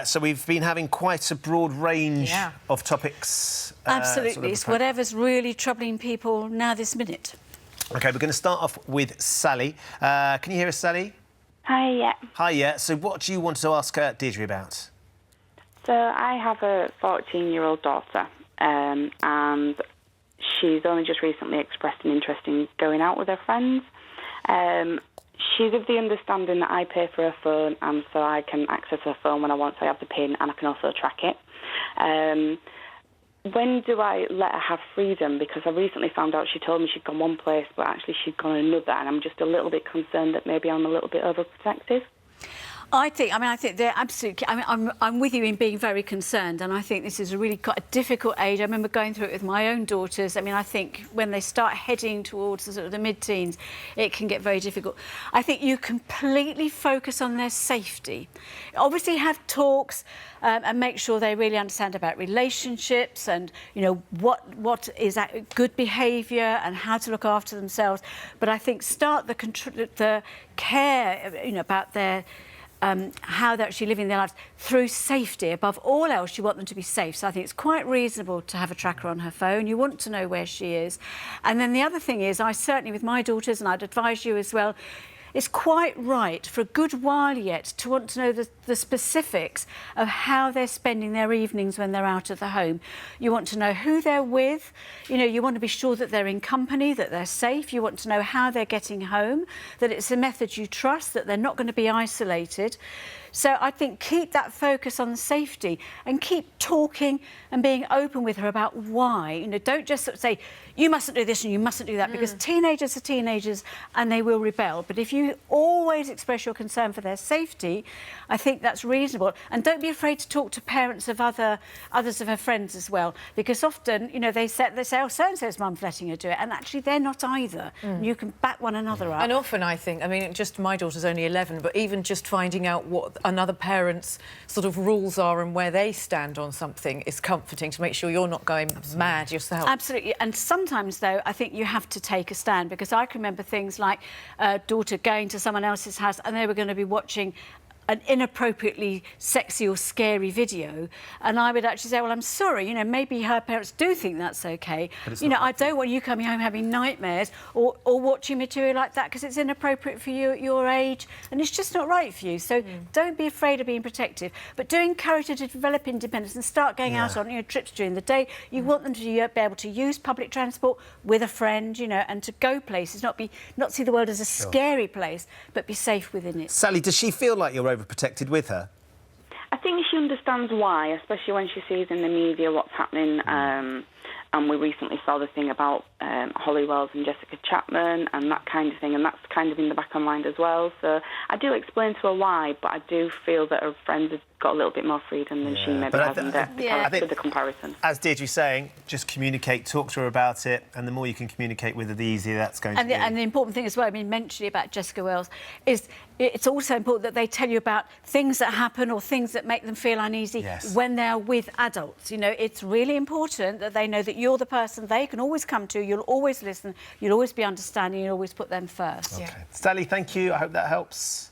So we've been having quite a broad range of topics. Absolutely. It's whatever's really troubling people now this minute. OK, we're going to start off with Sally. Can you hear us, Sally? Hi, yeah. Hi, yeah. So what do you want to ask Deidre about? So I have a 14-year-old daughter, and she's only just recently expressed an interest in going out with her friends. She's of the understanding that I pay for her phone, and so I can access her phone when I want, so I have the PIN, and I can also track it. When do I let her have freedom? Because I recently found out she told me she'd gone one place, but actually she'd gone another, and I'm just a little bit concerned that maybe I'm a little bit overprotective. I think they're absolutely... I'm with you in being very concerned, and I think this is a really quite a difficult age. I remember going through it with my own daughters. I mean, I think when they start heading towards the, sort of the mid-teens, it can get very difficult. I think you completely focus on their safety. Obviously have talks and make sure they really understand about relationships and, you know, what is good behaviour and how to look after themselves. But I think start the care, you know, about their... how they're actually living their lives through safety. Above all else, you want them to be safe. So I think it's quite reasonable to have a tracker on her phone. You want to know where she is. And then the other thing is, I certainly, with my daughters, and I'd advise you as well, it's quite right for a good while yet to want to know the specifics of how they're spending their evenings when they're out of the home. You want to know who they're with. You know, you want to be sure that they're in company, that they're safe. You want to know how they're getting home, that it's a method you trust, that they're not going to be isolated. So I think keep that focus on safety and keep talking and being open with her about why. You know, don't just sort of say, you mustn't do this and you mustn't do that, because teenagers are teenagers and they will rebel. But if you always express your concern for their safety, I think that's reasonable. And don't be afraid to talk to parents of others of her friends as well, because often, you know, they say, oh, so-and-so's mum's letting her do it, and actually they're not either. You can back one another up. And often, I think, I mean, just my daughter's only 11, but even just finding out what another parent's sort of rules are and where they stand on something is comforting to make sure you're not going mad yourself. Absolutely. And sometimes, though, I think you have to take a stand, because I can remember things like a daughter going to someone else's house and they were going to be watching an inappropriately sexy or scary video, and I would actually say, well, I'm sorry, you know, maybe her parents do think that's OK. You know, I don't want you coming home having nightmares or watching material like that, because it's inappropriate for you at your age and it's just not right for you. So don't be afraid of being protective, but do encourage her to develop independence and start going out on, you know, trips during the day. You want them to be able to use public transport with a friend, you know, and to go places, not see the world as a scary place, but be safe within it. Sally, does she feel like you're overprotected with her? I think she understands why, especially when she sees in the media what's happening. And we recently saw the thing about Holly Wells and Jessica Chapman and that kind of thing, and that's kind of in the back of my mind as well. So I do explain to her why, but I do feel that her friends have got a little bit more freedom than she maybe has in the comparison. As Deidre's saying, just communicate, talk to her about it, and the more you can communicate with her, the easier that's going to be. And the important thing as well, I mean, mentioning about Jessica Wells, is it's also important that they tell you about things that happen or things that make them feel uneasy when they're with adults. You know, it's really important that they know that you're the person they can always come to, you'll always listen, you'll always be understanding, you'll always put them first. OK. Sally, thank you. I hope that helps.